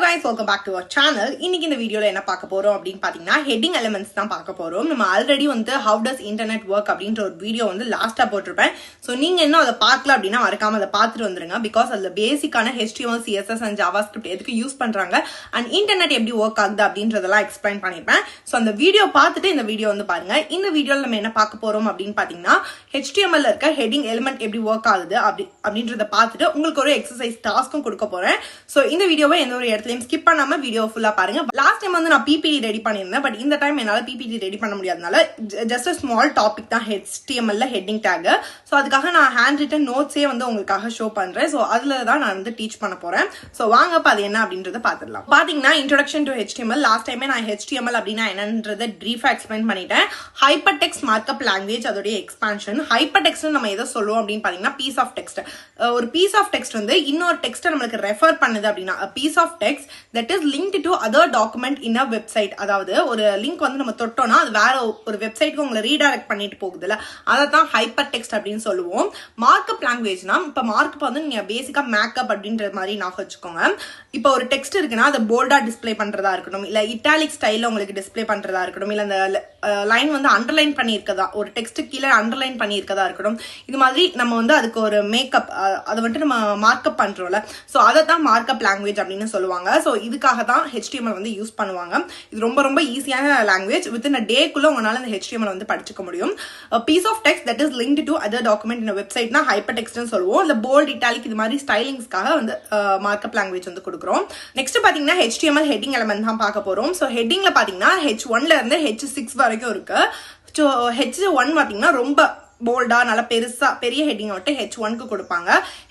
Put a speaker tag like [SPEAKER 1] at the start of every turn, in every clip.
[SPEAKER 1] guys, welcome back to our channel. இன்னைக்கு இந்த வீடியோல என்ன பார்க்க போறோம் அப்படினு பாத்தீங்கன்னா heading elements தான் பார்க்க போறோம். நம்ம ஆல்ரெடி வந்து how does internet work அப்படிங்கற ஒரு வீடியோ வந்து லாஸ்டா போட்டுருப்பேன். சோ நீங்க இன்னும் அத பார்க்கல அப்படினா மறக்காம அத பார்த்துட்டு வந்துருங்க because அதுல பேசிக்கான HTML, CSS and JavaScript எதுக்கு யூஸ் பண்றாங்க and internet எப்படி வர்க் ஆகுது அப்படின்றதெல்லாம் எக்ஸ்பிளைன் பண்ணிருப்பேன். சோ அந்த வீடியோ பார்த்துட்டு இந்த வீடியோ வந்து பாருங்க. இந்த வீடியோல நம்ம என்ன பார்க்க போறோம் அப்படினு பாத்தீங்கன்னா HTML ல இருக்க heading element எப்படி வர்க் ஆகுது அப்படின்றத பார்த்துட்டு உங்களுக்கு ஒரு எக்சர்சைஸ் டாஸ்க்கும் கொடுக்க போறேன். சோ இந்த வீடியோவை எந்த ஒரு இடத்துலயும் ஸ்கிப் பண்ணாம வீடியோ ஃபுல்லா பாருங்க. லாஸ்ட் டைம் வந்து நான் PPT ரெடி பண்ணிருந்தேன், பட் இந்த டைம் என்னால PPT ரெடி பண்ண முடியாதனால ஜஸ்ட் ஸ்மால் டாபிக் தான் HTML ல ஹெட்டிங் டேக். சோ அதுக்காக நான் ஹேண்ட் ரிட்டன் நோட்ஸே வந்து உங்களுக்காக ஷோ பண்றேன். சோ அதுல தான் நான் வந்து டீச் பண்ண போறேன். சோ வாங்க அது என்ன அப்படின்றத பாத்துடலாம். பாத்தீங்கன்னா இன்ட்ரோடக்ஷன் டு HTML லாஸ்ட் டைமே நான் HTML அப்படின்னா என்னன்றத பிரீஃபா எக்ஸ்பிளைன் பண்ணிட்டேன். ஹைப்பர் டெக்ஸ்ட் மார்க்அப் லாங்குவேஜ் அதோட எக்ஸ்பான்ஷன். ஹைப்பர் டெக்ஸ்ட் நம்ம எதை சொல்லுவோம் அப்படின்னு பாத்தீங்கன்னா பீஸ் ஆஃப் டெக்ஸ்ட். ஒரு பீஸ் ஆஃப் டெக்ஸ்ட் வந்து இன்னொரு டெக்ஸ்ட் நம்மளுக்கு ரெஃபர் பண்ணுது அப்படின்னா piece of text that is linked to other document in a website. அதாவது ஒரு லிங்க் வந்து நம்ம தொட்டோம்னா அது வேற ஒரு வெப்சைட்க்கு உங்களை ரீடைரக்ட் பண்ணிட்டு போகுதுல, அதான் ஹைப்பர் டெக்ஸ்ட் அப்படின்னு சொல்லுவோம். மார்க்அப் லாங்குவேஜ்னா இப்ப மார்க்அப் வந்து நீங்க பேசிக்கா மேக்கப் அப்படின்ற மாதிரி நான் வச்சுக்கோங்க. இப்போ ஒரு டெக்ஸ்ட் இருக்குன்னா அதை போல்டா டிஸ்பிளே பண்றதா இருக்கட்டும், இல்ல இட்டாலிக் ஸ்டைல்ல உங்களுக்கு டிஸ்பிளே பண்றதா இருக்கட்டும், இல்ல அந்த லைன் வந்து அண்டர்லைன் பண்ணியிருக்கதா, ஒரு டெக்ஸ்ட் கீழே அண்டர்லைன் பண்ணியிருக்கதா இருக்கட்டும். இது மாதிரி நம்ம வந்து அதுக்கு ஒரு மேக்கப் அதை வந்துட்டு நம்ம மார்க்அப் பண்றோம்ல, சோ அதை தான் மார்க்அப் லாங்குவேஜ் அப்படின்னு சொல்லுவாங்க. சோ இதுக்காக தான் HTML வந்து யூஸ் பண்ணுவாங்க. இது ரொம்ப ரொம்ப ஈஸியான லாங்குவேஜ். வித்தின் a டேக்குள்ள உங்களால இந்த HTML வந்து படிச்சுக்க முடியும். Piece of text that is linked to other document in வெப்சைட்னா ஹைப்பர் டெக்ஸ்ட்னு சொல்லுவோம். இல்ல போல்ட், இட்டாலிக் இது மாதிரி ஸ்டைலிங்ஸ்க்காக வந்து மார்க்அப் லாங்குவேஜ் வந்து கொடுக்குறோம். நெக்ஸ்ட் பாத்தீங்கன்னா HTML ஹெட்டிங் எலிமெண்ட் தான் பார்க்க போறோம். சோ ஹெட்டிங்ல பாத்தீங்கன்னா H1ல இருந்து H6 வரைக்கும் இருக்கு. ஸோ H1 பாத்தீங்கன்னா ரொம்ப போல்டா நல்ல பெரிய ஹெட்டிங் வந்துட்டு H1க்கு கொடுப்பாங்க.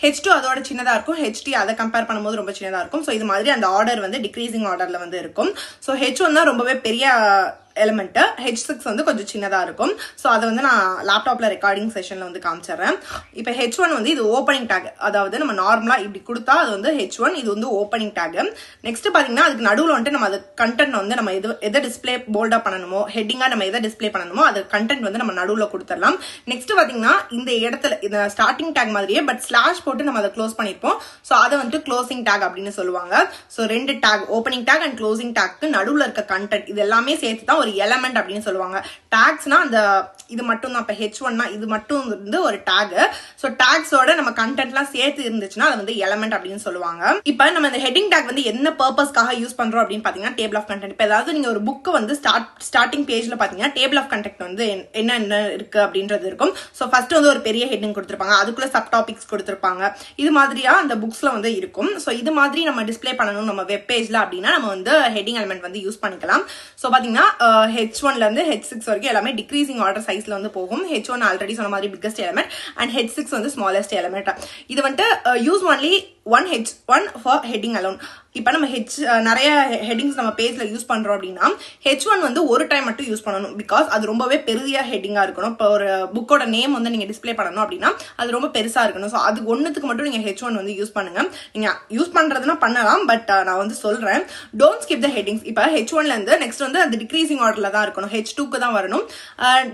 [SPEAKER 1] H2 அதோட சின்னதா இருக்கும். H3 அதை கம்பேர் பண்ணும்போது ரொம்ப சின்னதா இருக்கும். ஸோ இது மாதிரி அந்த ஆர்டர் வந்து டிக்ரீசிங் ஆர்டர்ல வந்து இருக்கும். ஸோ H1 தான் ரொம்பவே பெரிய எலிமெண்ட், H6 வந்து கொஞ்சம் சின்னதா இருக்கும். ஸோ அதை வந்து நான் லேப்டாப்ல ரெக்கார்டிங் செஷன்ல வந்து காமிச்சிடுறேன். இப்போ H1 வந்து இது ஓப்பனிங் டேக், அதாவது நம்ம நார்மலா இப்படி கொடுத்தா அது வந்து H1, இது வந்து ஓப்பனிங் டேக். நெக்ஸ்ட் பாத்தீங்கன்னா அதுக்கு நடுவில் வந்துட்டு நம்ம அது கண்டென்ட் வந்து நம்ம எதை டிஸ்பிளே போல்டா பண்ணணுமோ, ஹெட்டிங்கா நம்ம எதை டிஸ்பிளே பண்ணணுமோ அது கண்டென்ட் வந்து நம்ம நடுவில் கொடுத்துடலாம். நெக்ஸ்ட் பாத்தீங்கன்னா இந்த இடத்துல இந்த ஸ்டார்டிங் டேக் மாதிரியே பட் ஸ்லாஷ் போட்டு நம்ம அதை க்ளோஸ் பண்ணிருப்போம். ஸோ அதை வந்துட்டு க்ளோசிங் டேக் அப்படின்னு சொல்லுவாங்க. ஸோ ரெண்டு tag, opening tag and closing டேக்கு நடுவில் இருக்க கண்டென்ட் இது எல்லாமே சேர்த்து தான் ஒரு எலமெண்ட் அப்படின்னு சொல்லுவாங்க. டாக்ஸ்னா அந்த இது மட்டும் தான். இப்ப H1னா இது மட்டும் வந்து ஒரு டாக். சோ டாக்ஸோட நம்ம கண்டென்ட்லாம் சேர்த்து இருந்துச்சுன்னா அது வந்து எலமெண்ட் அப்படின்னு சொல்லுவாங்க. இப்ப நம்ம இந்த ஹெட்டிங் டாக் வந்து என்ன பர்பஸ்க்காக யூஸ் பண்றோம் அப்படின்னு பாத்தீங்கன்னா டேபிள் ஆஃப் கண்டென்ட். இப்ப ஏதாவது நீங்க ஒரு புக் வந்து ஸ்டார்டிங் பேஜ்ல பாத்தீங்கன்னா டேபிள் ஆஃப் கண்டென்ட் வந்து என்ன இருக்கு அப்படின்றது இருக்கும். சோ ஃபர்ஸ்ட் வந்து ஒரு பெரிய ஹெட்டிங் கொடுத்திருப்பாங்க, அதுக்குள்ள சப் டாபிக்ஸ் கொடுத்திருப்பாங்க. இது மாதிரியா அந்த புக்ஸ்ல வந்து இருக்கும். சோ இது மாதிரி நம்ம டிஸ்பிளே பண்ணணும் நம்ம வெப் பேஜ்ல அப்படின்னா நம்ம வந்து ஹெட்டிங் எலிமெண்ட் வந்து யூஸ் பண்ணிக்கலாம். சோ பாத்தீங்கன்னா H1ல இருந்து H6 வரைக்கும் எல்லாமே டிக்ரீசிங் ஆர்டர் சைஸ்ல வந்து போகும். H1 ஆல்ரெடி சொன்ன மாதிரி பிக்கஸ்ட் எலிமெண்ட் அண்ட் H6 வந்து ஸ்மாலஸ்ட் எலிமெண்ட். இது வந்துட்டு use only H1 for heading alone. இப்ப நம்ம நிறைய ஹெட்டிங்ஸ் நம்ம பேஜ்ல யூஸ் பண்றோம் அப்படின்னா H1 வந்து ஒரு டைம் மட்டும் யூஸ் பண்ணணும். பிகாஸ் அது ரொம்பவே பெரிய ஹெட்டிங்கா இருக்கணும். இப்போ ஒரு புக்கோட நேம் வந்து நீங்க டிஸ்பிளே பண்ணணும் அப்படின்னா அது ரொம்ப பெருசா இருக்கணும். ஸோ அது ஒன்னுக்கு மட்டும் நீங்க H1 வந்து யூஸ் பண்ணுங்க. நீங்க யூஸ் பண்றதுன்னா பண்ணலாம், பட் நான் வந்து சொல்றேன் டோன்ட் ஸ்கிப் த ஹெட்டிங்ஸ். இப்ப H1ல இருந்து நெக்ஸ்ட் வந்து அந்த டிக்ரீசிங் ஆர்டர்ல தான் இருக்கணும். H2க்கு தான் வரணும்.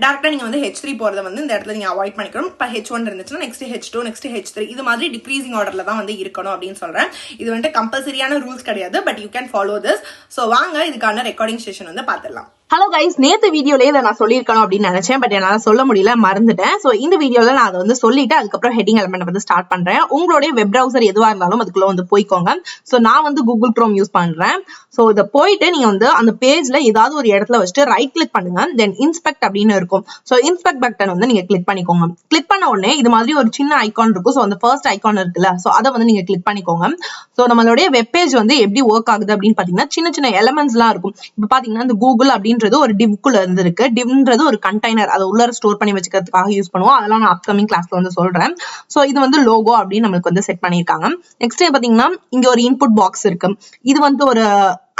[SPEAKER 1] டேரக்டா நீங்க வந்து H3 போறத வந்து இந்த இடத்துல நீங்க அவாய்ட் பண்ணிக்கணும். இப்ப H1 இருந்துச்சுன்னா நெக்ஸ்ட் H2, நெக்ஸ்ட் H3 இது மாதிரி டிக்ரீசிங் ஆர்டர்ல தான் வந்து இருக்கணும் அப்படின்னு சொல்றேன். இது வந்துட்டு கம்பல்சரியான ரூல்ஸ் கிடையாது, but you can follow this. So வாங்க இதுக்கான ரெக்கார்டிங் செஷன் வந்து பாத்துடலாம்.
[SPEAKER 2] ஹலோ கைஸ், நேத்து வீடியோலயே இதை நான் சொல்லியிருக்கணும் அப்படின்னு நினைச்சேன், பட் என்னால சொல்ல முடியல, மறந்துட்டேன். சோ இந்த வீடியோல நான் அதை வந்து சொல்லிட்டு அதுக்கப்புறம் ஹெட்டிங் எலிமெண்ட் வந்து ஸ்டார்ட் பண்றேன். உங்களுடைய வெப் பிரவுசர் எதுவா இருந்தாலும் அதுக்குள்ள வந்து போய்க்கோங்க. சோ நான் வந்து கூகுள் குரோம் யூஸ் பண்றேன். சோ இதை போயிட்டு நீங்க வந்து அந்த பேஜ்ல ஏதாவது ஒரு இடத்துல வச்சுட்டு ரைட் கிளிக் பண்ணுங்க. தென் இன்ஸ்பெக்ட் அப்படின்னு இருக்கும். சோ இன்ஸ்பெக்ட் பட்டன் வந்து நீங்க கிளிக் பண்ணிக்கோங்க. கிளிக் பண்ண உடனே இது மாதிரி ஒரு சின்ன ஐகான் இருக்கும். சோ அந்த ஃபர்ஸ்ட் ஐகான் இருக்குல்ல, சோ அதை வந்து நீங்க கிளிக் பண்ணிக்கோங்க. சோ நம்மளுடைய வெப் பேஜ் வந்து எப்படி ஒர்க் ஆகுது அப்படின்னு பாத்தீங்கன்னா சின்ன சின்ன எலிமெண்ட்ஸ் எல்லாம் இருக்கும். இப்ப பாத்தீங்கன்னா இந்த கூகுள் அப்படின்றது ஒரு டிவ்க்குள்ள இருந்து இருக்கு. டிவ்ன்றது ஒரு கண்டெய்னர், அதை உள்ள ஸ்டோர் பண்ணி வச்சுக்கிறதுக்காக யூஸ் பண்ணுவோம். அதெல்லாம் நான் அப்கமிங் கிளாஸ்ல வந்து சொல்றேன். சோ இது வந்து லோகோ அப்படின்னு நம்மளுக்கு வந்து செட் பண்ணிருக்காங்க. நெக்ஸ்ட் பாத்தீங்கன்னா இங்க ஒரு இன்புட் பாக்ஸ் இருக்கு. இது வந்து ஒரு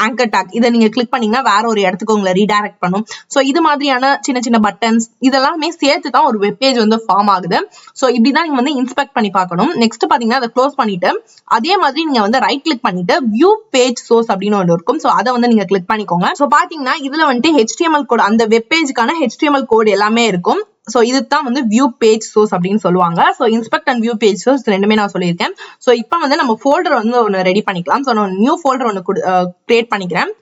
[SPEAKER 2] ஆங்கர் டாக். இதை நீங்க கிளிக் பண்ணீங்கன்னா வேற ஒரு இடத்துக்கு உங்களை ரீடைரக்ட் பண்ணும். சோ இது மாதிரியான சின்ன சின்ன பட்டன்ஸ் இதெல்லாமே சேர்த்து தான் ஒரு வெப் பேஜ் வந்து ஃபார்ம் ஆகுது. சோ இப்படிதான் நீங்க வந்து இன்ஸ்பெக்ட் பண்ணி பார்க்கணும். நெக்ஸ்ட் பாத்தீங்கன்னா அதை க்ளோஸ் பண்ணிட்டு அதே மாதிரி நீங்க வந்து ரைட் கிளிக் பண்ணிட்டு வியூ பேஜ் சோர்ஸ் அப்படின்னு ஒன்று இருக்கும். சோ அதை வந்து நீங்க கிளிக் பண்ணிக்கோங்க. சோ பாத்தீங்கன்னா இதுல வந்துட்டு HTML கோட், அந்த வெப் பேஜுக்கான HTML கோட் எல்லாமே இருக்கும். சோ இதுதான் வந்து வியூ பேஜ் சோர்ஸ் அப்படின்னு சொல்லுவாங்க. So inspect and view page source ரெண்டுமே நான் சொல்லியிருக்கேன். சோ இப்போ வந்து நம்ம ஃபோல்டர் வந்து ஒன்று ரெடி பண்ணிக்கலாம். ஸோ நான் நியூ ஃபோல்டர் ஒன்று கிரியேட் பண்ணிக்கிறேன்.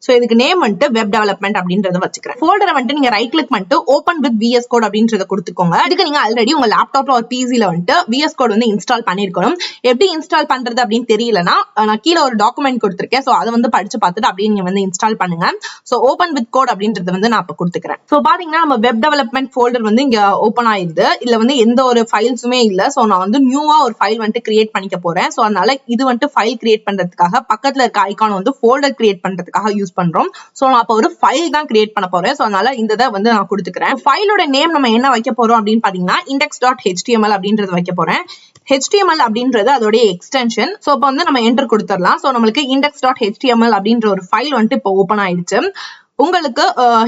[SPEAKER 2] சோ இதுக்கு நேம் வந்துட்டு வெப் டெவலப்மெண்ட் அப்படின்றத வச்சுக்கிறேன். ஃபோல்டரை வந்துட்டு நீங்க ரைட் கிளிக் பண்ணிட்டு ஓபன் வித் VS கோட் அப்படின்றத கொடுத்துக்கோங்க. இதுக்கு நீங்க ஆல்ரெடி உங்க லேப்டாப்ல ஒரு பிசில வந்துட்டு VS கோட் வந்து இன்ஸ்டால் பண்ணிருக்கணும். எப்படி இன்ஸ்டால் பண்றது அப்படின்னு தெரியலனா நான் கீழே ஒரு டாக்குமெண்ட் கொடுத்துருக்கேன். சோ அதை வந்து படிச்சு பார்த்துட்டு அப்படியே நீங்க வந்து இன்ஸ்டால் பண்ணுங்க. சோ ஓபன் வித் கோட் அப்படின்றத வந்து நான் இப்ப கொடுத்துக்கிறேன். சோ பாத்தீங்கன்னா நம்ம வெப் டெவலப்மெண்ட் ஃபோல்டர் வந்து இங்க ஓபன் ஆயிருது. இதுல வந்து எந்த ஒரு ஃபைல்ஸுமே இல்ல. சோ நான் வந்து நியூவா ஒரு ஃபைல் வந்துட்டு கிரியேட் பண்ணிக்க போறேன். சோ அதனால இது வந்துட்டு ஃபைல் கிரியேட் பண்றதுக்காக பக்கத்துல இருக்க ஐகான் வந்து ஃபோல்டர் கிரியேட் பண்றதுக்காக யூஸ் பண்றோம். சோ நான் அப்ப ஒரு ஃபைல் தான் கிரியேட் பண்ண போறேன். சோ அதனால இந்த வந்து நான் கொடுத்துக்கிறேன். ஃபைலோட நேம் நம்ம என்ன வைக்க போறோம் அப்படின்னு பாத்தீங்கன்னா index.html அப்படின்றது வைக்க போறேன். HTML அப்படின்றது அதோட எக்ஸ்டென்ஷன். சோ இப்போ வந்து நம்ம என்டர் கொடுத்துடலாம். சோ நம்மளுக்கு index.html அப்படின்ற ஒரு ஃபைல் வந்துட்டு இப்போ ஓபன் ஆயிடுச்சு. உங்களுக்கு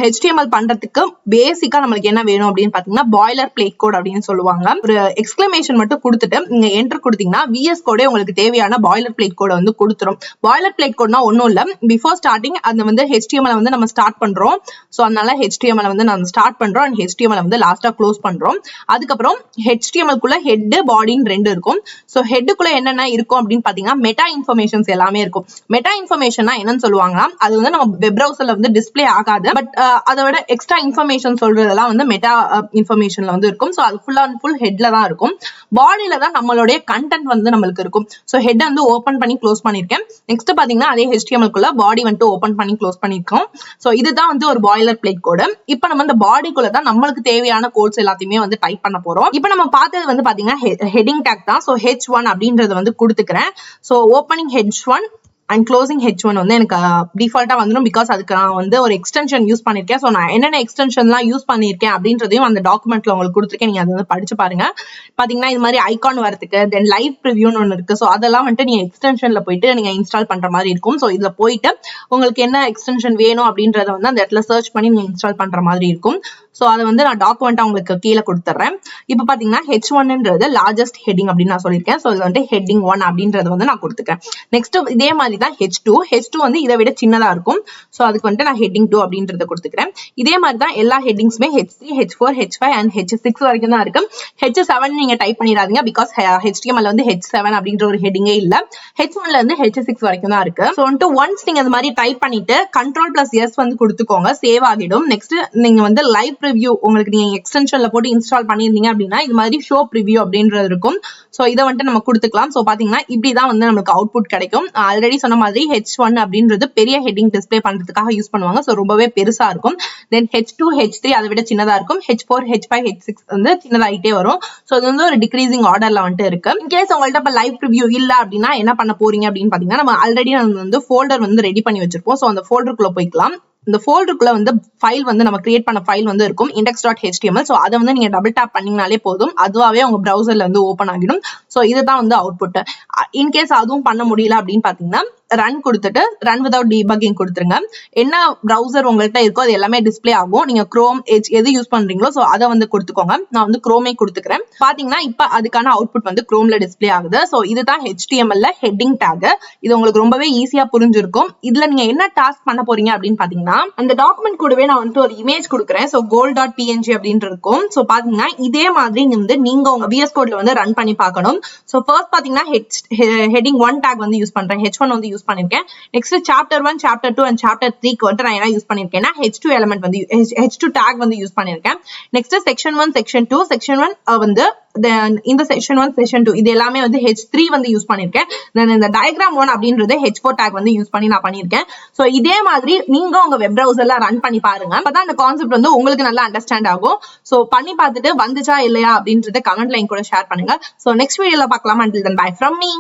[SPEAKER 2] HTML பண்றதுக்கு பேசிக்கா நம்மளுக்கு என்ன வேணும் அப்படின்னு பாத்தீங்கன்னா பாய்லர் பிளேட் கோட் அப்படின்னு சொல்லுவாங்க. ஒரு எக்ஸ்கிளமேஷன் மட்டும் கொடுத்துட்டு நீங்க என்டர் கொடுத்தீங்கன்னா VS கோடே உங்களுக்கு தேவையான பாய்லர் பிளேட் கோட வந்து கொடுத்துரும். பாய்லர் பிளேட் கோட்னா ஒன்றும் இல்ல, பிஃபோர் ஸ்டார்டிங் அந்த வந்து HTML வந்து நம்ம ஸ்டார்ட் பண்றோம். ஸோ அதனால HTML வந்து நம்ம ஸ்டார்ட் பண்றோம் அண்ட் HTML வந்து லாஸ்டா க்ளோஸ் பண்றோம். அதுக்கப்புறம் HTML குள்ள ஹெட் பாடின்னு ரெண்டு இருக்கும். ஸோ ஹெட்டுக்குள்ள என்னென்ன இருக்கும் அப்படின்னு பாத்தீங்கன்னா மெட்டா இன்ஃபர்மேஷன்ஸ் எல்லாமே இருக்கும். மெட்டா இன்ஃபர்மேஷன்னா என்னன்னு சொல்லுவாங்கன்னா அது வந்து நம்ம வெப் ப்ரௌசர்ல வந்து டிஸ்பிளே ஆகாது. பட் அதோட எக்ஸ்ட்ரா இன்ஃபர்மேஷன் சொல்றதெல்லாம் வந்து மெட்டா இன்ஃபர்மேஷன்ல வந்து இருக்கும். ஸோ அது ஃபுல் அண்ட் ஃபுல் ஹெட்ல தான் இருக்கும். பாடியில தான் நம்மளுடைய கண்டென்ட் வந்து நம்மளுக்கு இருக்கும். ஸோ ஹெட் வந்து ஓபன் பண்ணி க்ளோஸ் பண்ணிருக்கேன். நெக்ஸ்ட் பாத்தீங்கன்னா அதே HTML குள்ள பாடி வந்து ஓபன் பண்ணி க்ளோஸ் பண்ணிருக்கோம். ஸோ இதுதான் வந்து ஒரு பாய்லர் பிளேட் கோடு. இப்போ நம்ம இந்த பாடிக்குள்ள தான் நம்மளுக்கு தேவையான கோட்ஸ் எல்லாத்தையுமே வந்து டைப் பண்ண போறோம். இப்போ நம்ம பார்த்தது வந்து பாத்தீங்கன்னா ஹெட்டிங் டேக் தான். ஸோ H1 அப்படின்றத வந்து கொடுத்துக்கிறேன். So opening H1 and closing H1 வந்து எனக்கு டிஃபால்ட்டா வந்துடும். பிகாஸ் அதுக்கு நான் வந்து ஒரு எக்ஸ்டென்ஷன் யூஸ் பண்ணிருக்கேன். ஸோ நான் என்னென்ன எக்ஸ்டென்ஷன்லாம் யூஸ் பண்ணிருக்கேன் அப்படின்றதையும் அந்த டாக்குமெண்ட்ல உங்களுக்கு கொடுத்துருக்கேன். நீங்க அதை வந்து படிச்சு பாருங்க. பாத்தீங்கன்னா இது மாதிரி ஐகான் வரதுக்கு தென் லைவ் ப்ரிவியூன்னு ஒன்று இருக்கு. ஸோ அதெல்லாம் வந்துட்டு நீங்க எக்ஸ்டென்ஷன்ல போயிட்டு நீங்க இன்ஸ்டால் பண்ற மாதிரி இருக்கும். ஸோ இதுல போயிட்டு உங்களுக்கு என்ன எக்ஸ்டென்ஷன் வேணும் அப்படின்றத வந்து அந்த இடத்துல சர்ச் பண்ணி நீங்க இன்ஸ்டால் பண்ற மாதிரி இருக்கும். ஸோ அதை வந்து நான் டாக்குமெண்டா உங்களுக்கு கீழே கொடுத்துட்றேன். இப்போ பாத்தீங்கன்னா H1ன்றது லார்ஜஸ்ட் ஹெட்டிங் அப்படின்னு நான் சொல்லியிருக்கேன். ஸோ இது வந்து ஹெட்டிங் 1 அப்படின்றது வந்து நான் கொடுத்துக்கிறேன். நெக்ஸ்ட் இதே மாதிரி தான் H2 வந்து இதை விட சின்னதா இருக்கும். ஸோ அதுக்கு வந்துட்டு நான் ஹெட்டிங் 2 அப்படின்றத கொடுத்துக்கிறேன். இதே மாதிரி தான் எல்லா ஹெட்டிங்ஸுமே H3, H4, H5 and H6 வரைக்கும் தான் இருக்கு. H7 நீங்க டைப் பண்ணிடாதீங்க. பிகாஸ் HTML வந்து H7 அப்படின்ற ஒரு ஹெட்டிங்கே இல்ல. H1ல இருந்து H6 வரைக்கும் தான் இருக்கு. ஸோ வந்துட்டு ஒன்ஸ் நீங்க இந்த மாதிரி டைப் பண்ணிட்டு Ctrl+S வந்து கொடுத்துக்கோங்க, சேவ் ஆகிடும். நெக்ஸ்ட் நீங்க வந்து லைவ் ப்ரிவியூ உங்களுக்கு நீங்க எக்ஸ்டென்ஷன்ல போட்டு இன்ஸ்டால் பண்ணிருந்தீங்க அப்படின்னா இது மாதிரி ஷோ ப்ரிவியூ அப்படின்றது இருக்கும். சோ இதை வந்துட்டு நம்ம கொடுத்துக்கலாம். சோ பாத்தீங்கன்னா இப்படிதான் வந்து நமக்கு அவுட்புட் கிடைக்கும். ஆல்ரெடி சொன்ன மாதிரி H1 அப்படின்றது பெரிய ஹெட்டிங் டிஸ்பிளே பண்றதுக்காக யூஸ் பண்ணுவாங்க. சோ ரொம்பவே பெருசா இருக்கும். தென் H2, H3 அதை விட சின்னதா இருக்கும். H4, H5, H6 வந்து சின்னதாயிட்டே வரும். சோ இது வந்து ஒரு டிக்ரீசிங் ஆர்டர்ல வந்துட்டு இருக்கு. இன்கேஸ் உங்கள்ட்ட இப்ப லைவ் ப்ரிவியூ இல்ல அப்படின்னா என்ன பண்ண போறீங்க அப்படின்னு பாத்தீங்கன்னா நம்ம ஆல்ரெடி வந்து ஃபோல்டர் வந்து ரெடி பண்ணி வச்சிருப்போம். சோ அந்த ஃபோல்டருக்குள்ள போய்க்கலாம். இந்த ஃபோல்டருக்குள்ள வந்து ஃபைல் வந்து நம்ம கிரியேட் பண்ண ஃபைல் வந்து இருக்கும் index.html. ஸோ அதை வந்து நீங்க டபுள் டேப் பண்ணீங்கனாலே போதும், அதுவாவே உங்க ப்ரௌசர்ல வந்து ஓப்பன் ஆகிடும். ஸோ இதுதான் வந்து அவுட்புட். இன்கேஸ் அதுவும் பண்ண முடியல அப்படின்னு பாத்தீங்கன்னா ரன் கொடுத்துட்டு ரன் வித்வுட் டீபக்கிங் கொடுத்துருங்க. என்ன ப்ரௌசர் உங்கள்கிட்ட இருக்கோ அது எல்லாமே டிஸ்பிளே ஆகும். நீங்க குரோம், எட்ஜ் எது யூஸ் பண்றீங்களோ ஸோ அதை வந்து கொடுத்துக்கோங்க. நான் வந்து குரோமே கொடுத்துக்கிறேன். பாத்தீங்கன்னா இப்ப அதுக்கான அவுட்புட் வந்து குரோம்ல டிஸ்பிளே ஆகுது. ஸோ இதுதான் HTML ஹெட்டிங் டேக். இது உங்களுக்கு ரொம்பவே ஈஸியா புரிஞ்சிருக்கும். இதுல நீங்க என்ன டாஸ்க் பண்ண போறீங்க அப்படின்னு பாத்தீங்கன்னா அந்த டாக்குமெண்ட் கூடவே நான் வந்து ஒரு இமேஜ் கொடுக்குறேன். சோ gold.png அப்படின்னு இருக்கும். சோ பாத்தீங்கன்னா இதே மாதிரி வந்து நீங்க உங்க VS கோட்ல வந்து ரன் பண்ணி பார்க்கணும். சோ ஃபர்ஸ்ட் பாத்தீங்கன்னா ஹெட்டிங் 1 டேக் வந்து யூஸ் பண்றேன். H1 வந்து யூஸ் பண்ணிருக்கேன். Next chapter 1, chapter 2 and chapter 3க்கு வந்து நான் என்ன யூஸ் பண்ணிருக்கேன்னா H2 எலிமெண்ட் வந்து H2 டேக் வந்து யூஸ் பண்ணிருக்கேன். நெக்ஸ்ட் செக்ஷன் 1, செக்ஷன் 2, செக்ஷன் 1 வந்து இந்த செக்ஷன் 1, செக்ஷன் 2 இது எல்லாமே வந்து H3 வந்து யூஸ் பண்ணிருக்கேன். இந்த டயக்ராம் 1 அப்படின்றது H4 டேக் வந்து யூஸ் பண்ணி நான் பண்ணிருக்கேன். சோ இதே மாதிரி நீங்க உங்க வெப் ப்ரௌசர்ல ரன் பண்ணி பாருங்க. அப்பதான் அந்த கான்செப்ட் வந்து உங்களுக்கு நல்லா அண்டர்ஸ்டாண்ட் ஆகும். சோ பண்ணி பார்த்துட்டு வந்துச்சா இல்லையா அப்படின்றத கமெண்ட்ல என் கூட ஷேர் பண்ணுங்க. சோ நெக்ஸ்ட் வீடியோல பார்க்கலாம். Until then, bye from me.